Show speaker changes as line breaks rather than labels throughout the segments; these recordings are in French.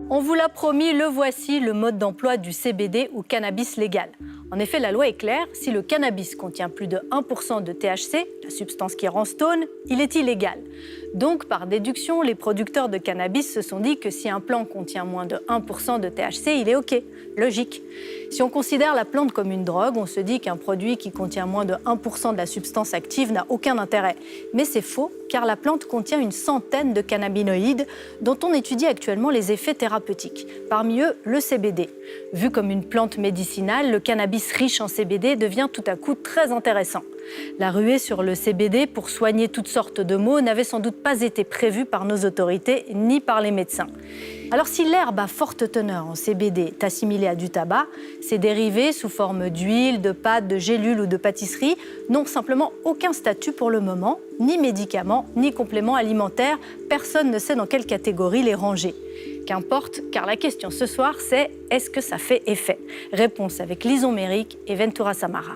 On vous l'a promis, le voici, le mode d'emploi du CBD ou cannabis légal. En effet, la loi est claire, si le cannabis contient plus de 1% de THC, la substance qui rend stone, il est illégal. Donc, par déduction, les producteurs de cannabis se sont dit que si un plant contient moins de 1% de THC, il est OK. Logique. Si on considère la plante comme une drogue, on se dit qu'un produit qui contient moins de 1% de la substance active n'a aucun intérêt. Mais c'est faux, car la plante contient une centaine de cannabinoïdes dont on étudie actuellement les effets thérapeutiques. Parmi eux, le CBD. Vu comme une plante médicinale, le cannabis riche en CBD devient tout à coup très intéressant. La ruée sur le CBD pour soigner toutes sortes de maux n'avait sans doute pas été prévue par nos autorités ni par les médecins. Alors si l'herbe à forte teneur en CBD est assimilée à du tabac, ses dérivés sous forme d'huile, de pâte, de gélules ou de pâtisserie n'ont simplement aucun statut pour le moment, ni médicaments, ni compléments alimentaires. Personne ne sait dans quelle catégorie les ranger. Qu'importe, car la question ce soir, c'est est-ce que ça fait effet? Réponse avec Lison Méric et Ventura Samara.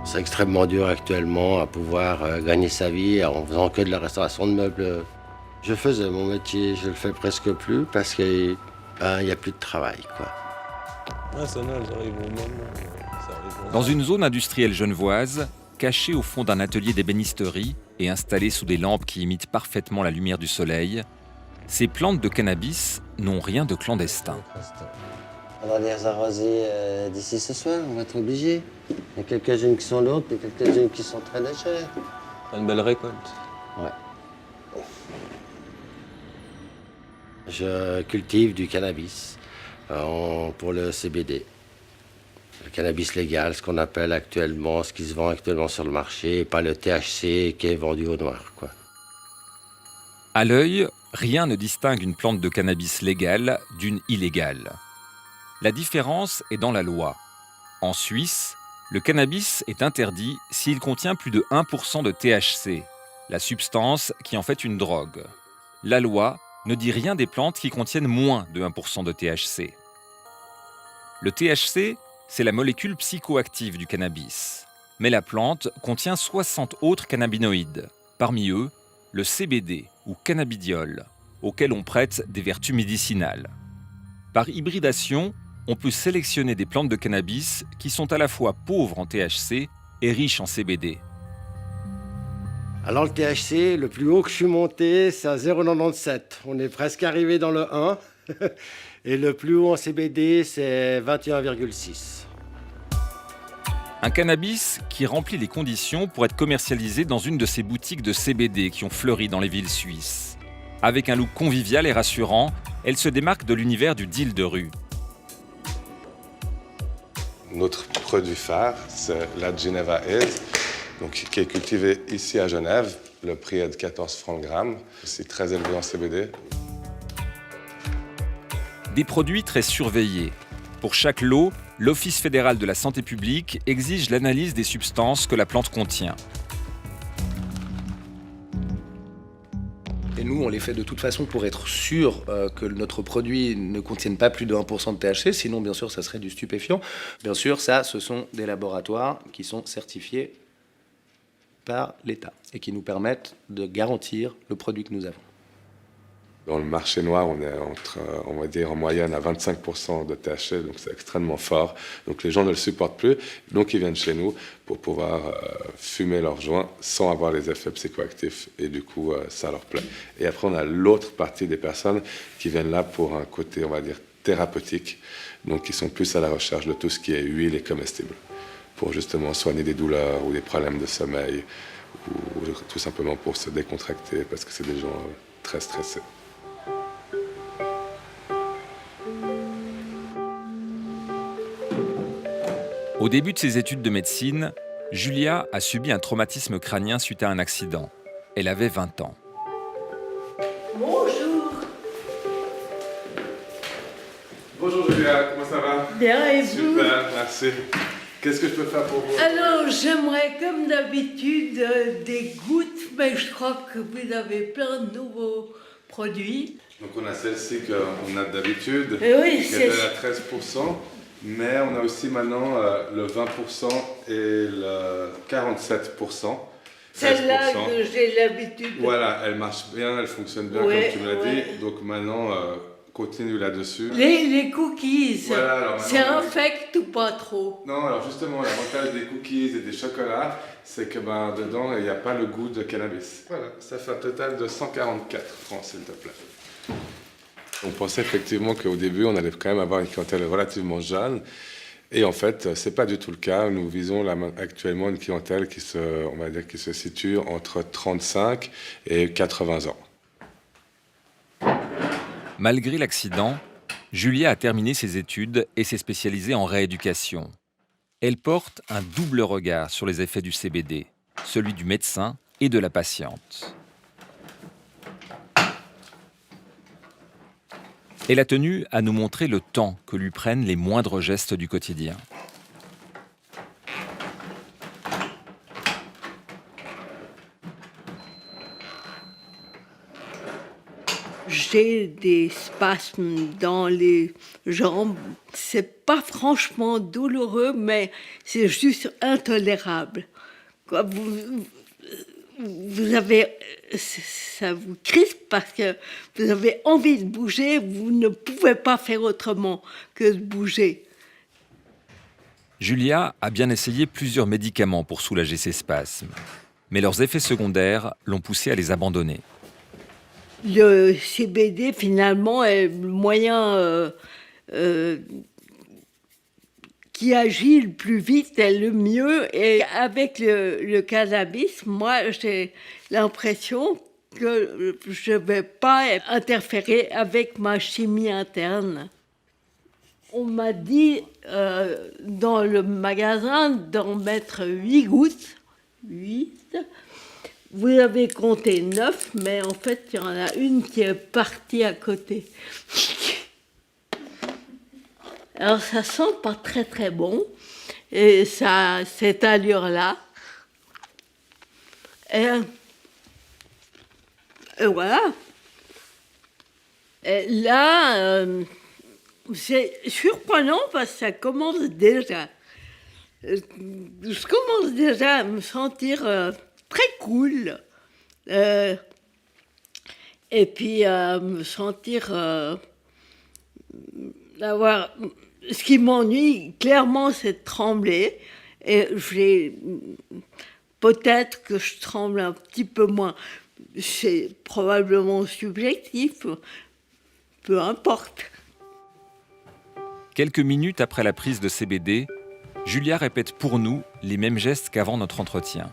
C'est extrêmement dur actuellement à pouvoir gagner sa vie en faisant que de la restauration de meubles. Je faisais mon métier, je le fais presque plus parce qu'il n'y a plus de travail, quoi.
Ah, ça arrive au moment.
Dans une zone industrielle genevoise, cachée au fond d'un atelier d'ébénisterie et installée sous des lampes qui imitent parfaitement la lumière du soleil, ces plantes de cannabis n'ont rien de clandestin.
On va les arroser d'ici ce soir, on va être obligé. Il y a quelques-unes qui sont lourdes et quelques-unes qui sont très légères.
Une belle récolte.
Ouais. Je cultive du cannabis pour le CBD. Le cannabis légal, ce qu'on appelle actuellement, ce qui se vend actuellement sur le marché, et pas le THC qui est vendu au noir, quoi.
À l'œil, rien ne distingue une plante de cannabis légale d'une illégale. La différence est dans la loi. En Suisse, le cannabis est interdit s'il contient plus de 1% de THC, la substance qui en fait une drogue. La loi ne dit rien des plantes qui contiennent moins de 1% de THC. Le THC, c'est la molécule psychoactive du cannabis. Mais la plante contient 60 autres cannabinoïdes, parmi eux le CBD ou cannabidiol, auquel on prête des vertus médicinales. Par hybridation, on peut sélectionner des plantes de cannabis qui sont à la fois pauvres en THC et riches en CBD.
Alors le THC, le plus haut que je suis monté, c'est à 0,97. On est presque arrivé dans le 1. Et le plus haut en CBD, c'est 21,6.
Un cannabis qui remplit les conditions pour être commercialisé dans une de ces boutiques de CBD qui ont fleuri dans les villes suisses. Avec un look convivial et rassurant, elle se démarque de l'univers du deal de rue.
Notre produit phare, c'est la Geneva Ace, donc, qui est cultivée ici à Genève. Le prix est de 14 francs le gramme. C'est très élevé en CBD.
Des produits très surveillés. Pour chaque lot, l'Office fédéral de la santé publique exige l'analyse des substances que la plante contient.
Et nous, on les fait de toute façon pour être sûr que notre produit ne contienne pas plus de 1% de THC, sinon, bien sûr, ça serait du stupéfiant. Bien sûr, ça, ce sont des laboratoires qui sont certifiés par l'État et qui nous permettent de garantir le produit que nous avons.
Dans le marché noir, on est entre, on va dire, en moyenne à 25% de THC, donc c'est extrêmement fort. Donc les gens ne le supportent plus, donc ils viennent chez nous pour pouvoir fumer leurs joints sans avoir les effets psychoactifs. Et du coup, ça leur plaît. Et après, on a l'autre partie des personnes qui viennent là pour un côté, on va dire, thérapeutique. Donc ils sont plus à la recherche de tout ce qui est huile et comestible, pour justement soigner des douleurs ou des problèmes de sommeil, ou tout simplement pour se décontracter, parce que c'est des gens très stressés.
Au début de ses études de médecine, Julia a subi un traumatisme crânien suite à un accident. Elle avait 20 ans.
Bonjour.
Bonjour Julia, comment ça va?
Bien, et vous?
Super, merci. Qu'est-ce que je peux faire pour vous?
Alors, j'aimerais comme d'habitude des gouttes, mais je crois que vous avez plein de nouveaux produits.
Donc on a celle-ci qu'on a d'habitude,
Oui,
qui
c'est
est à 13%, mais on a aussi maintenant le 20% et le 47%.
celle-là
13%.
que j'ai l'habitude.
Voilà, elle marche bien, elle fonctionne bien
Ouais,
comme tu me l'as
ouais.
dit. Donc maintenant, continue là-dessus.
Les cookies,
Voilà, alors
c'est
maintenant,
infect ou pas trop?
Non, alors justement, l'avantage des cookies et des chocolats, c'est que dedans, il n'y a pas le goût de cannabis. Voilà, ça fait un total de 144 francs, s'il te plaît. On pensait effectivement qu'au début, on allait quand même avoir une clientèle relativement jeune. Et en fait, ce n'est pas du tout le cas. Nous visons actuellement une clientèle qui se situe entre 35 et 80 ans.
Malgré l'accident, Julia a terminé ses études et s'est spécialisée en rééducation. Elle porte un double regard sur les effets du CBD, celui du médecin et de la patiente. Elle a tenu à nous montrer le temps que lui prennent les moindres gestes du quotidien.
J'ai des spasmes dans les jambes. C'est pas franchement douloureux, mais c'est juste intolérable. Quoi, vous avez, ça vous crispe parce que vous avez envie de bouger, vous ne pouvez pas faire autrement que de bouger.
Julia a bien essayé plusieurs médicaments pour soulager ses spasmes, mais leurs effets secondaires l'ont poussée à les abandonner.
Le CBD, finalement, est le moyen qui agit le plus vite et le mieux. Et avec le cannabis, moi, j'ai l'impression que je ne vais pas interférer avec ma chimie interne. On m'a dit dans le magasin d'en mettre 8 gouttes. 8. Vous avez compté 9, mais en fait, il y en a une qui est partie à côté. Alors, ça sent pas très très bon. Et ça, cette allure-là. Et voilà. Et là, c'est surprenant parce que ça commence déjà. Je commence déjà à me sentir très cool. Et puis à me sentir d'avoir. Ce qui m'ennuie, clairement, c'est de trembler. Et peut-être que je tremble un petit peu moins. C'est probablement subjectif. Peu importe.
Quelques minutes après la prise de CBD, Julia répète pour nous les mêmes gestes qu'avant notre entretien.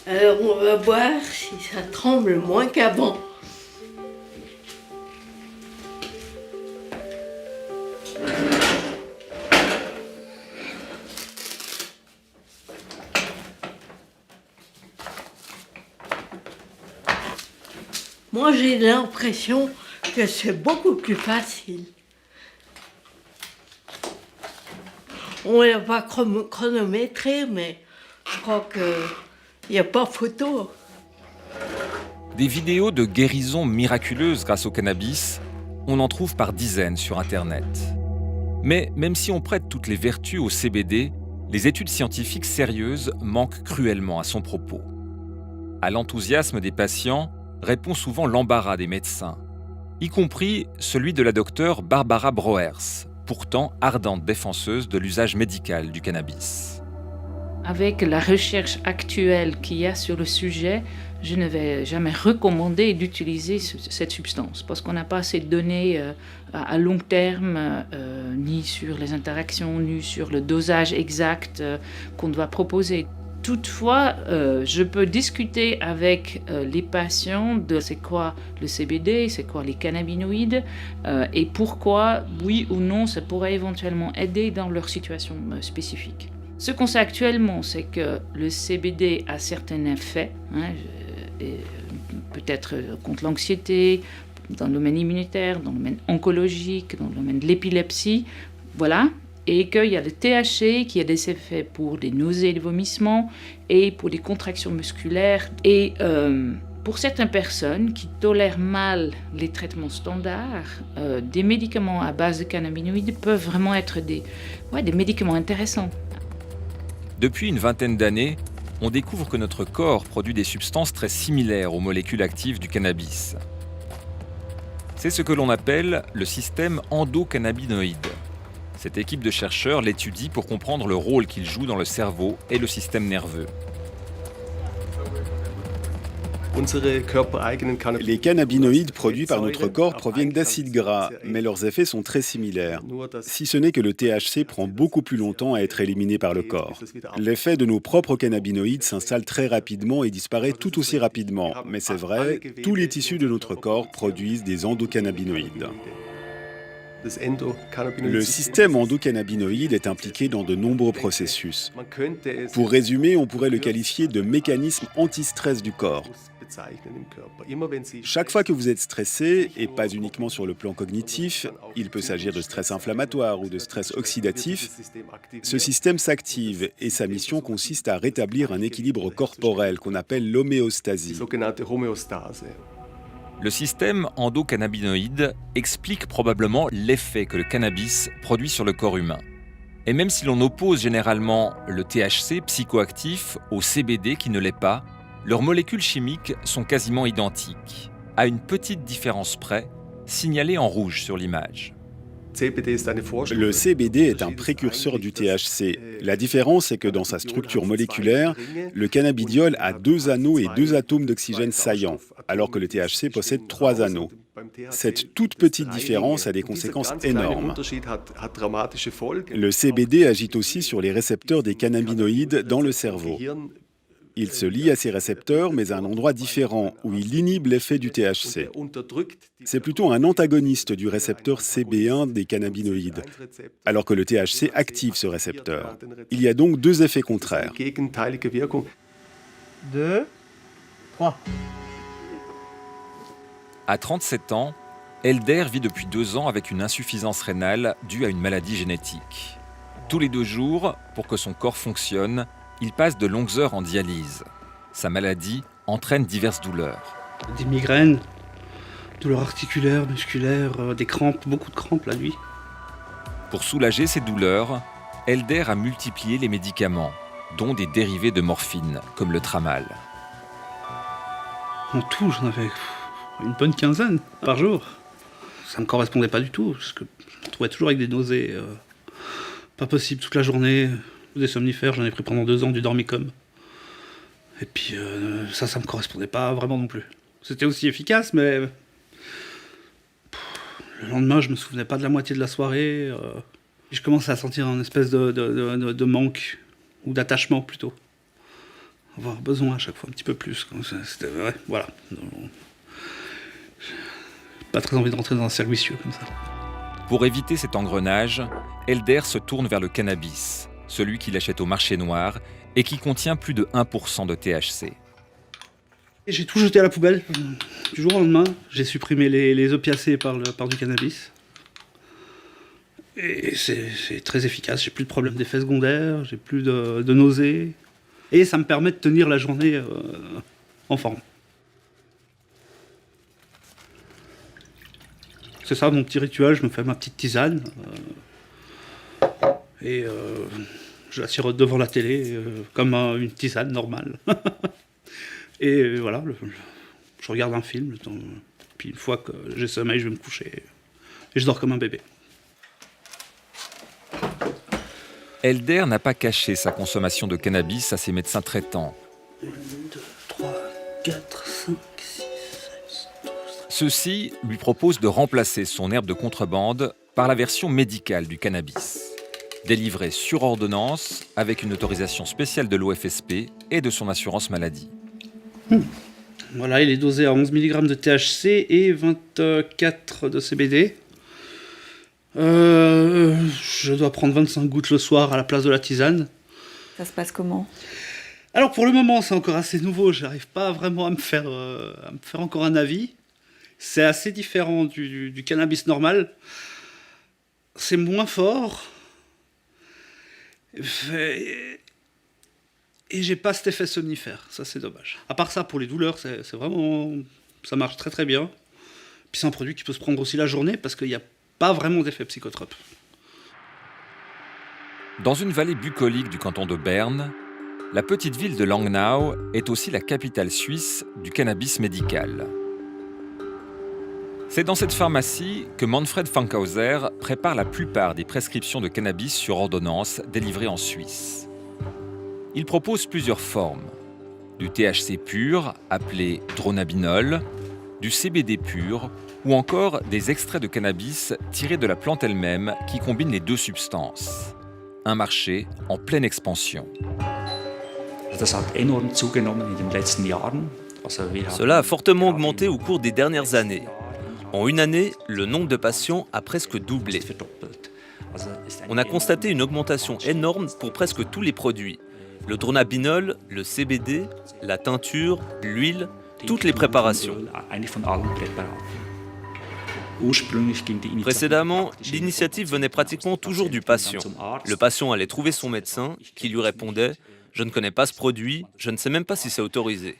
Alors on va voir si ça tremble moins qu'avant. Moi, j'ai l'impression que c'est beaucoup plus facile. On ne l'a pas chronométré, mais je crois qu'il n'y a pas photo.
Des vidéos de guérison miraculeuse grâce au cannabis, on en trouve par dizaines sur Internet. Mais même si on prête toutes les vertus au CBD, les études scientifiques sérieuses manquent cruellement à son propos. À l'enthousiasme des patients répond souvent l'embarras des médecins, y compris celui de la docteure Barbara Broers, pourtant ardente défenseuse de l'usage médical du cannabis.
Avec la recherche actuelle qu'il y a sur le sujet, je ne vais jamais recommander d'utiliser cette substance parce qu'on n'a pas assez de données à long terme, ni sur les interactions, ni sur le dosage exact qu'on doit proposer. Toutefois, je peux discuter avec les patients de c'est quoi le CBD, c'est quoi les cannabinoïdes et pourquoi, oui ou non, ça pourrait éventuellement aider dans leur situation spécifique. Ce qu'on sait actuellement, c'est que le CBD a certains effets, peut-être contre l'anxiété, dans le domaine immunitaire, dans le domaine oncologique, dans le domaine de l'épilepsie, voilà. Et qu'il y a le THC qui a des effets pour les nausées et les vomissements et pour les contractions musculaires. Et Pour certaines personnes qui tolèrent mal les traitements standards, des médicaments à base de cannabinoïdes peuvent vraiment être des médicaments intéressants.
Depuis une vingtaine d'années, on découvre que notre corps produit des substances très similaires aux molécules actives du cannabis. C'est ce que l'on appelle le système endocannabinoïde. Cette équipe de chercheurs l'étudie pour comprendre le rôle qu'il joue dans le cerveau et le système nerveux.
Les cannabinoïdes produits par notre corps proviennent d'acides gras, mais leurs effets sont très similaires. Si ce n'est que le THC prend beaucoup plus longtemps à être éliminé par le corps. L'effet de nos propres cannabinoïdes s'installe très rapidement et disparaît tout aussi rapidement. Mais c'est vrai, tous les tissus de notre corps produisent des endocannabinoïdes. Le système endocannabinoïde est impliqué dans de nombreux processus. Pour résumer, on pourrait le qualifier de mécanisme anti-stress du corps. Chaque fois que vous êtes stressé, et pas uniquement sur le plan cognitif, il peut s'agir de stress inflammatoire ou de stress oxydatif, ce système s'active et sa mission consiste à rétablir un équilibre corporel qu'on appelle l'homéostasie.
Le système endocannabinoïde explique probablement l'effet que le cannabis produit sur le corps humain. Et même si l'on oppose généralement le THC psychoactif au CBD qui ne l'est pas, leurs molécules chimiques sont quasiment identiques, à une petite différence près, signalée en rouge sur l'image.
Le CBD est un précurseur du THC. La différence est que dans sa structure moléculaire, le cannabidiol a 2 anneaux et 2 atomes d'oxygène saillants, alors que le THC possède 3 anneaux. Cette toute petite différence a des conséquences énormes. Le CBD agit aussi sur les récepteurs des cannabinoïdes dans le cerveau. Il se lie à ces récepteurs, mais à un endroit différent, où il inhibe l'effet du THC. C'est plutôt un antagoniste du récepteur CB1 des cannabinoïdes, alors que le THC active ce récepteur. Il y a donc 2 effets contraires.
2, 3.
À 37 ans, Elder vit depuis 2 ans avec une insuffisance rénale due à une maladie génétique. Tous les 2 jours, pour que son corps fonctionne, il passe de longues heures en dialyse. Sa maladie entraîne diverses douleurs.
Des migraines, douleurs articulaires, musculaires, des crampes, beaucoup de crampes la nuit.
Pour soulager ces douleurs, Elder a multiplié les médicaments, dont des dérivés de morphine, comme le Tramal.
En tout, j'en avais une bonne quinzaine par jour. Ça ne me correspondait pas du tout, parce que je me trouvais toujours avec des nausées. Pas possible toute la journée. Des somnifères, j'en ai pris pendant 2 ans, du Dormicum. Et puis ça me correspondait pas vraiment non plus. C'était aussi efficace, mais le lendemain, je me souvenais pas de la moitié de la soirée. Je commençais à sentir un espèce de manque, ou d'attachement plutôt. Avoir besoin à chaque fois un petit peu plus. C'était ouais, voilà. Pas très envie de rentrer dans un cercle vicieux comme ça.
Pour éviter cet engrenage, Elder se tourne vers le cannabis, celui qu'il achète au marché noir et qui contient plus de 1% de THC.
J'ai tout jeté à la poubelle, du jour au lendemain. J'ai supprimé les opiacés par du cannabis. Et c'est très efficace, j'ai plus de problèmes d'effets secondaires, j'ai plus de nausées. Et ça me permet de tenir la journée en forme. C'est ça mon petit rituel, je me fais ma petite tisane. Et je la sirote devant la télé comme une tisane normale. Et voilà, je regarde un film. Puis une fois que j'ai sommeil, je vais me coucher. Et je dors comme un bébé.
Elder n'a pas caché sa consommation de cannabis à ses médecins traitants.
1, 2, 3, 4, 5, 6, 7, 12...
Ceux-ci lui proposent de remplacer son herbe de contrebande par la version médicale du cannabis, délivrée sur ordonnance avec une autorisation spéciale de l'OFSP et de son assurance maladie.
Voilà, il est dosé à 11 mg de THC et 24 de CBD. Je dois prendre 25 gouttes le soir à la place de la tisane.
Ça se passe comment ?
Alors pour le moment, c'est encore assez nouveau, j'arrive pas vraiment à me faire encore un avis. C'est assez différent du cannabis normal. C'est moins fort. et j'ai pas cet effet somnifère. Ça, c'est dommage. À part ça, pour les douleurs, c'est vraiment... Ça marche très très bien. Puis c'est un produit qui peut se prendre aussi la journée parce qu'il n'y a pas vraiment d'effet psychotrope.
Dans une vallée bucolique du canton de Berne, la petite ville de Langnau est aussi la capitale suisse du cannabis médical. C'est dans cette pharmacie que Manfred Fankhauser prépare la plupart des prescriptions de cannabis sur ordonnance délivrées en Suisse. Il propose plusieurs formes. Du THC pur, appelé dronabinol, du CBD pur, ou encore des extraits de cannabis tirés de la plante elle-même qui combinent les deux substances. Un marché en pleine expansion.
Cela a fortement augmenté au cours des dernières années. En une année, le nombre de patients a presque doublé. On a constaté une augmentation énorme pour presque tous les produits. Le dronabinol, le CBD, la teinture, l'huile, toutes les préparations. Précédemment, l'initiative venait pratiquement toujours du patient. Le patient allait trouver son médecin qui lui répondait « Je ne connais pas ce produit, je ne sais même pas si c'est autorisé ».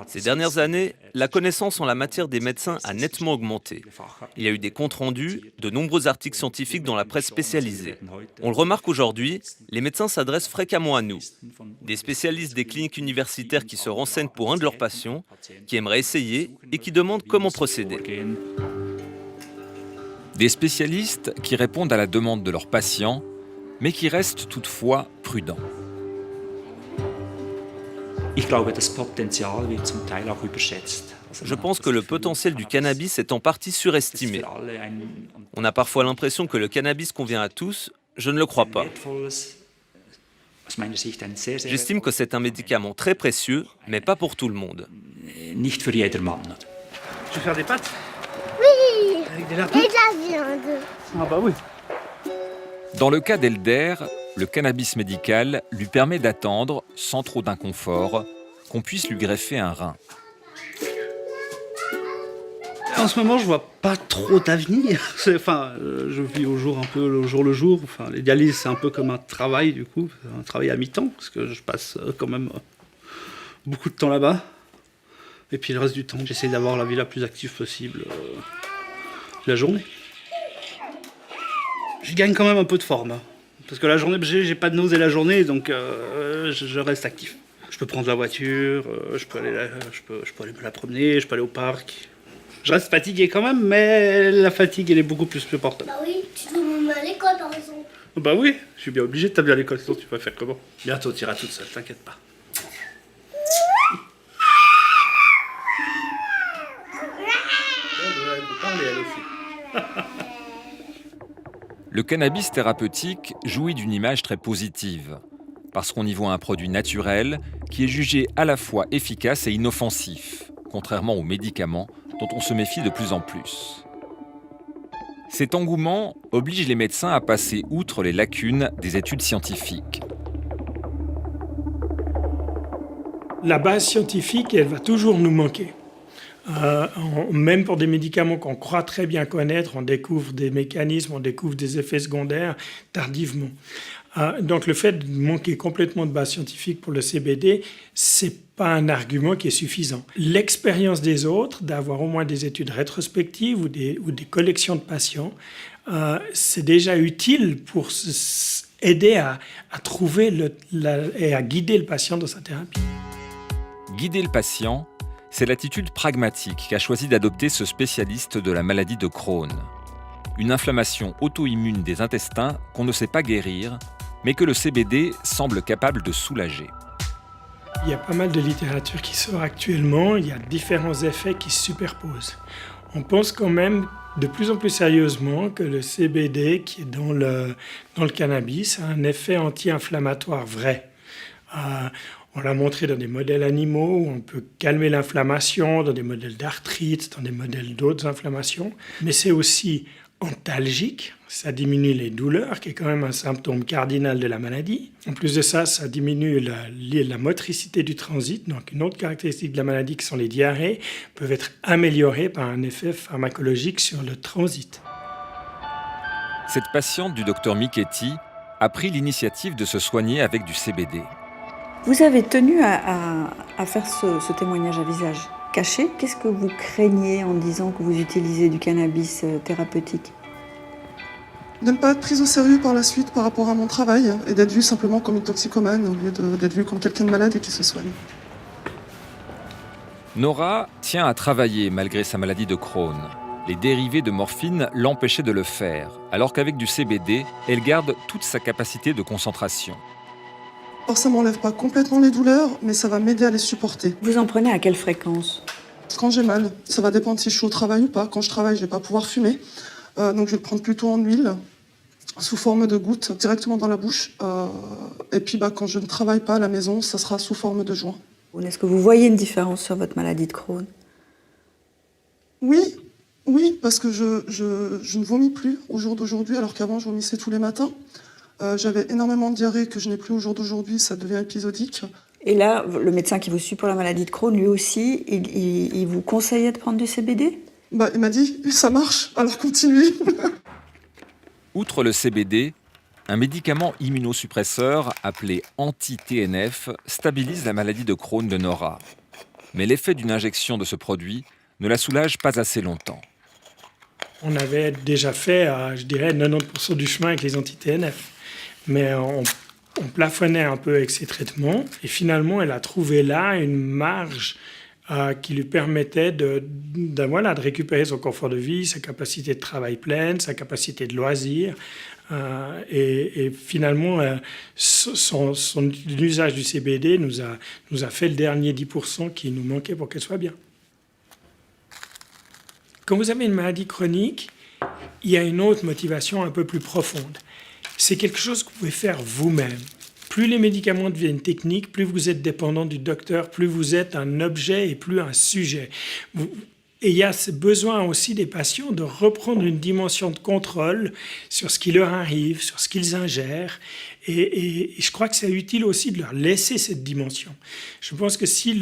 Ces dernières années, la connaissance en la matière des médecins a nettement augmenté. Il y a eu des comptes rendus, de nombreux articles scientifiques dans la presse spécialisée. On le remarque aujourd'hui, les médecins s'adressent fréquemment à nous. Des spécialistes des cliniques universitaires qui se renseignent pour un de leurs patients, qui aimeraient essayer et qui demandent comment procéder.
Des spécialistes qui répondent à la demande de leurs patients, mais qui restent toutefois prudents.
Je pense que le potentiel du cannabis est en partie surestimé. On a parfois l'impression que le cannabis convient à tous, je ne le crois pas. J'estime que c'est un médicament très précieux, mais pas pour tout le monde.
Je vais faire des pâtes.
Oui.
Avec des lapins.
Et de la viande.
Ah bah oui.
Dans le cas d'Elder, le cannabis médical lui permet d'attendre, sans trop d'inconfort, qu'on puisse lui greffer un rein.
En ce moment, je vois pas trop d'avenir. Je vis au jour le jour. Enfin, les dialyses, c'est un peu comme un travail, du coup, un travail à mi-temps, parce que je passe quand même beaucoup de temps là-bas. Et puis le reste du temps, j'essaie d'avoir la vie la plus active possible la journée. Je gagne quand même un peu de forme, parce que la journée, j'ai pas de nausée la journée, donc je reste actif. Je peux prendre la voiture, je peux aller me la promener, je peux aller au parc. Je reste fatigué quand même, mais la fatigue, elle est beaucoup plus supportable.
Bah oui, tu dois m'emmener à l'école par exemple.
Bah oui, je suis bien obligé de t'amener à l'école, sinon tu vas faire comment? Bientôt, tu iras toute seule, t'inquiète pas.
Le cannabis thérapeutique jouit d'une image très positive, parce qu'on y voit un produit naturel qui est jugé à la fois efficace et inoffensif, contrairement aux médicaments dont on se méfie de plus en plus. Cet engouement oblige les médecins à passer outre les lacunes des études scientifiques.
La base scientifique, elle va toujours nous manquer. Même pour des médicaments qu'on croit très bien connaître, on découvre des mécanismes, on découvre des effets secondaires tardivement. Donc le fait de manquer complètement de base scientifique pour le CBD, c'est pas un argument qui est suffisant. L'expérience des autres, d'avoir au moins des études rétrospectives ou des collections de patients, c'est déjà utile pour aider à trouver et à guider le patient dans sa thérapie.
Guider le patient, c'est l'attitude pragmatique qu'a choisi d'adopter ce spécialiste de la maladie de Crohn. Une inflammation auto-immune des intestins qu'on ne sait pas guérir, mais que le CBD semble capable de soulager.
Il y a pas mal de littérature qui sort actuellement, il y a différents effets qui se superposent. On pense quand même de plus en plus sérieusement que le CBD, qui est dans le cannabis, a un effet anti-inflammatoire vrai. On l'a montré dans des modèles animaux où on peut calmer l'inflammation, dans des modèles d'arthrite, dans des modèles d'autres inflammations. Mais c'est aussi antalgique, ça diminue les douleurs, qui est quand même un symptôme cardinal de la maladie. En plus de ça, ça diminue la motricité du transit. Donc une autre caractéristique de la maladie, qui sont les diarrhées, peuvent être améliorées par un effet pharmacologique sur le transit.
Cette patiente du docteur Michetti a pris l'initiative de se soigner avec du CBD.
Vous avez tenu à faire ce témoignage à visage caché. Qu'est-ce que vous craignez en disant que vous utilisez du cannabis thérapeutique ?
De ne pas être prise au sérieux par la suite par rapport à mon travail et d'être vue simplement comme une toxicomane au lieu d'être vue comme quelqu'un de malade et qui se soigne.
Nora tient à travailler malgré sa maladie de Crohn. Les dérivés de morphine l'empêchaient de le faire, alors qu'avec du CBD, elle garde toute sa capacité de concentration.
Or, ça m'enlève pas complètement les douleurs, mais ça va m'aider à les supporter.
Vous en prenez à quelle fréquence ?
Quand j'ai mal, ça va dépendre si je suis au travail ou pas. Quand je travaille, je vais pas pouvoir fumer. Donc je vais le prendre plutôt en huile, sous forme de gouttes, directement dans la bouche. Et puis quand je ne travaille pas à la maison, ça sera sous forme de joint.
Est-ce que vous voyez une différence sur votre maladie de Crohn ?
Oui, parce que je ne vomis plus au jour d'aujourd'hui, alors qu'avant je vomissais tous les matins. J'avais énormément de diarrhée que je n'ai plus au jour d'aujourd'hui, ça devient épisodique.
Et là, le médecin qui vous suit pour la maladie de Crohn, lui aussi, il vous conseillait de prendre du CBD ?
Il m'a dit, ça marche, alors continuez.
Outre le CBD, un médicament immunosuppresseur appelé anti-TNF stabilise la maladie de Crohn de Nora. Mais l'effet d'une injection de ce produit ne la soulage pas assez longtemps.
On avait déjà fait, je dirais, 90% du chemin avec les anti-TNF. Mais on plafonnait un peu avec ces traitements. Et finalement, elle a trouvé là une marge qui lui permettait de récupérer son confort de vie, sa capacité de travail pleine, sa capacité de loisir. Et finalement, l'usage du CBD nous a fait le dernier 10% qui nous manquait pour qu'elle soit bien. Quand vous avez une maladie chronique, il y a une autre motivation un peu plus profonde. C'est quelque chose que vous pouvez faire vous-même. Plus les médicaments deviennent techniques, plus vous êtes dépendant du docteur, plus vous êtes un objet et plus un sujet. Et il y a ce besoin aussi des patients de reprendre une dimension de contrôle sur ce qui leur arrive, sur ce qu'ils ingèrent. Et je crois que c'est utile aussi de leur laisser cette dimension. Je pense que si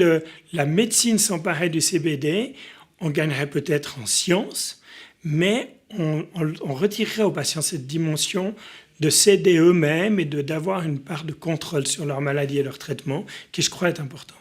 la médecine s'emparait du CBD, on gagnerait peut-être en science, mais on retirerait aux patients cette dimension de s'aider eux-mêmes et d'avoir une part de contrôle sur leur maladie et leur traitement, qui je crois est importante.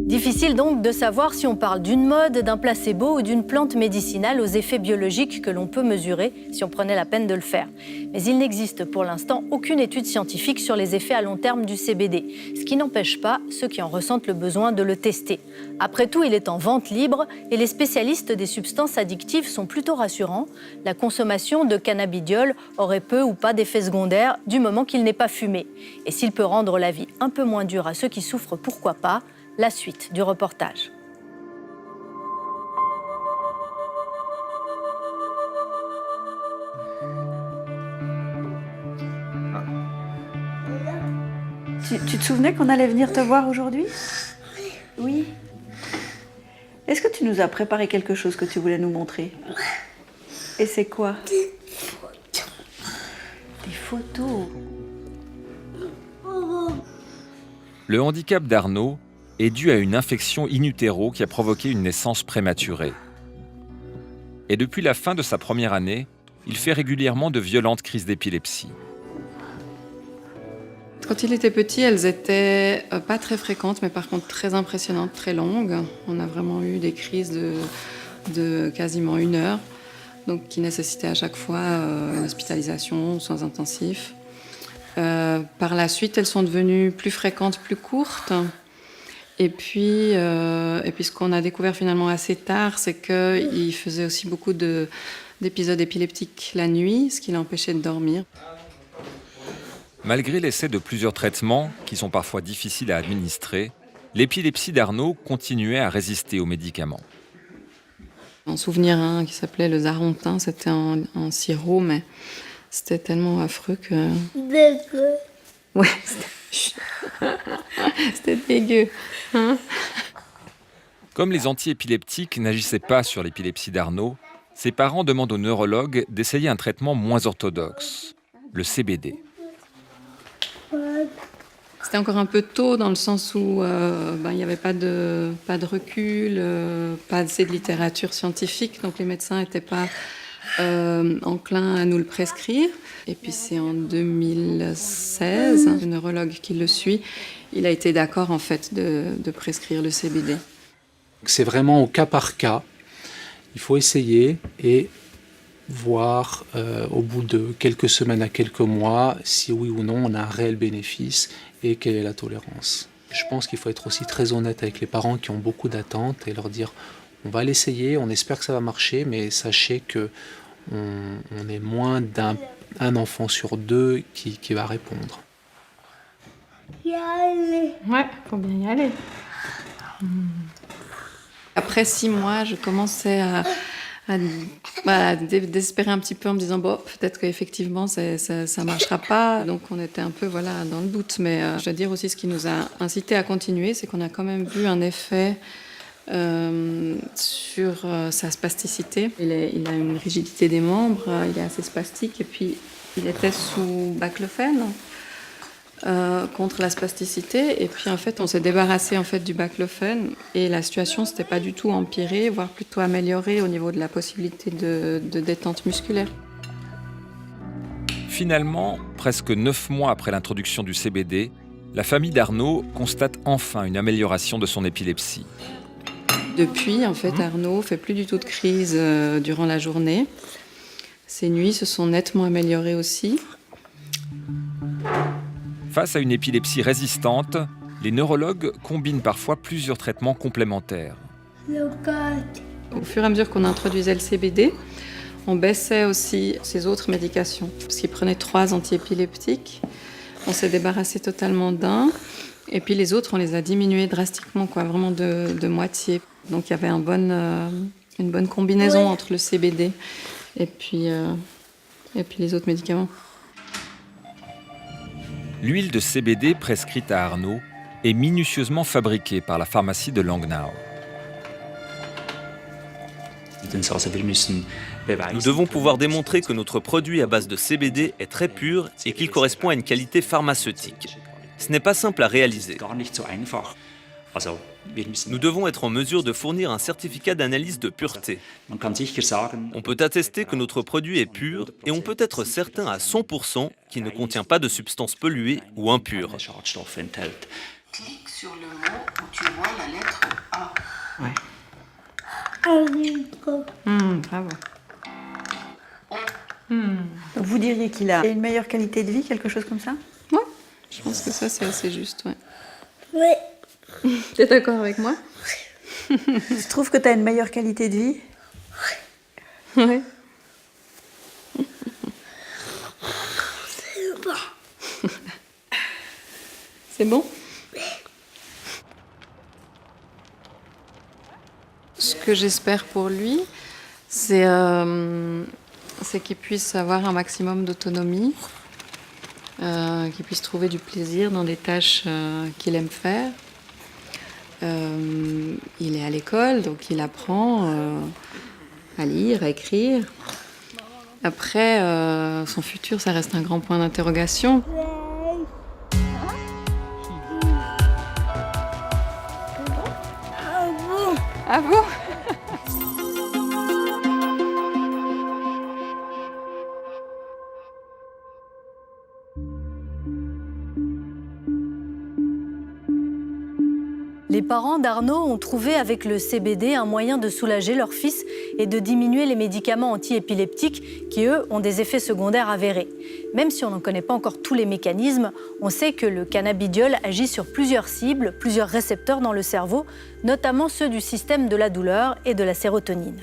Difficile donc de savoir si on parle d'une mode, d'un placebo ou d'une plante médicinale aux effets biologiques que l'on peut mesurer si on prenait la peine de le faire. Mais il n'existe pour l'instant aucune étude scientifique sur les effets à long terme du CBD, ce qui n'empêche pas ceux qui en ressentent le besoin de le tester. Après tout, il est en vente libre et les spécialistes des substances addictives sont plutôt rassurants. La consommation de cannabidiol aurait peu ou pas d'effets secondaires du moment qu'il n'est pas fumé. Et s'il peut rendre la vie un peu moins dure à ceux qui souffrent, pourquoi pas ? La suite du reportage.
Tu te souvenais qu'on allait venir te voir aujourd'hui ? Oui. Est-ce que tu nous as préparé quelque chose que tu voulais nous montrer ? Et c'est quoi ? Des photos.
Le handicap d'Arnaud est dû à une infection in utero qui a provoqué une naissance prématurée. Et depuis la fin de sa première année, il fait régulièrement de violentes crises d'épilepsie.
Quand il était petit, elles étaient pas très fréquentes, mais par contre très impressionnantes, très longues. On a vraiment eu des crises de quasiment 1 heure, donc qui nécessitaient à chaque fois une hospitalisation, soins intensifs. Par la suite, elles sont devenues plus fréquentes, plus courtes. Et puis ce qu'on a découvert finalement assez tard, c'est qu'il faisait aussi beaucoup d'épisodes épileptiques la nuit, ce qui l'empêchait de dormir.
Malgré l'essai de plusieurs traitements, qui sont parfois difficiles à administrer, l'épilepsie d'Arnaud continuait à résister aux médicaments.
Un souvenir qui s'appelait le Zarontin, c'était un sirop, mais c'était tellement affreux que...
Dégueu.
Ouais, c'était dégueu. Hein?
Comme les antiépileptiques n'agissaient pas sur l'épilepsie d'Arnaud, ses parents demandent au neurologue d'essayer un traitement moins orthodoxe, le CBD.
C'était encore un peu tôt dans le sens où il n'y avait pas de recul, pas assez de littérature scientifique, donc les médecins n'étaient pas enclin à nous le prescrire. Et puis c'est en 2016, le neurologue qui le suit, il a été d'accord en fait de prescrire le CBD.
C'est vraiment au cas par cas. Il faut essayer et voir au bout de quelques semaines à quelques mois si oui ou non on a un réel bénéfice et quelle est la tolérance. Je pense qu'il faut être aussi très honnête avec les parents qui ont beaucoup d'attentes et leur dire on va l'essayer, on espère que ça va marcher, mais sachez que on est moins d'un enfant sur 2 qui va répondre.
Y aller.
Ouais, faut bien y aller.
Après 6 mois, je commençais à désespérer un petit peu en me disant bon, peut-être qu'effectivement ça marchera pas. Donc on était un peu dans le doute. Mais je dois dire aussi ce qui nous a incité à continuer, c'est qu'on a quand même vu un effet sur sa spasticité. Il a une rigidité des membres, il est assez spastique et puis il était sous baclofène. Contre la spasticité et puis en fait on s'est débarrassé en fait du baclofène et la situation s'était pas du tout empirée, voire plutôt améliorée au niveau de la possibilité de détente musculaire.
Finalement, presque 9 mois après l'introduction du CBD, la famille d'Arnaud constate enfin une amélioration de son épilepsie.
Depuis, en fait, Arnaud fait plus du tout de crise durant la journée. Ses nuits se sont nettement améliorées aussi.
Face à une épilepsie résistante, les neurologues combinent parfois plusieurs traitements complémentaires.
Au fur et à mesure qu'on introduisait le CBD, on baissait aussi ses autres médications. Parce qu'il prenait 3 antiépileptiques, on s'est débarrassé totalement d'un, et puis les autres, on les a diminués drastiquement, vraiment de moitié. Donc il y avait une bonne combinaison entre le CBD et puis les autres médicaments.
L'huile de CBD prescrite à Arnaud est minutieusement fabriquée par la pharmacie de Langnau.
Nous devons pouvoir démontrer que notre produit à base de CBD est très pur et qu'il correspond à une qualité pharmaceutique. Ce n'est pas simple à réaliser. Nous devons être en mesure de fournir un certificat d'analyse de pureté. On peut attester que notre produit est pur et on peut être certain à 100% qu'il ne contient pas de substances polluées ou impures.
Clique sur le mot où tu vois la lettre A.
Ouais. Bravo.
Donc vous diriez qu'il a une meilleure qualité de vie, quelque chose comme ça?
Oui, je pense que ça c'est assez juste, ouais.
Oui.
T'es d'accord avec moi?
Tu trouves que tu as une meilleure qualité de vie?
Oui.
C'est bon.
C'est bon? Ce que j'espère pour lui, c'est qu'il puisse avoir un maximum d'autonomie, qu'il puisse trouver du plaisir dans des tâches qu'il aime faire. Il est à l'école, donc il apprend à lire, à écrire. Après, son futur, ça reste un grand point d'interrogation. Ah bon?
Les parents d'Arnaud ont trouvé avec le CBD un moyen de soulager leur fils et de diminuer les médicaments antiépileptiques qui, eux, ont des effets secondaires avérés. Même si on n'en connaît pas encore tous les mécanismes, on sait que le cannabidiol agit sur plusieurs cibles, plusieurs récepteurs dans le cerveau, notamment ceux du système de la douleur et de la sérotonine.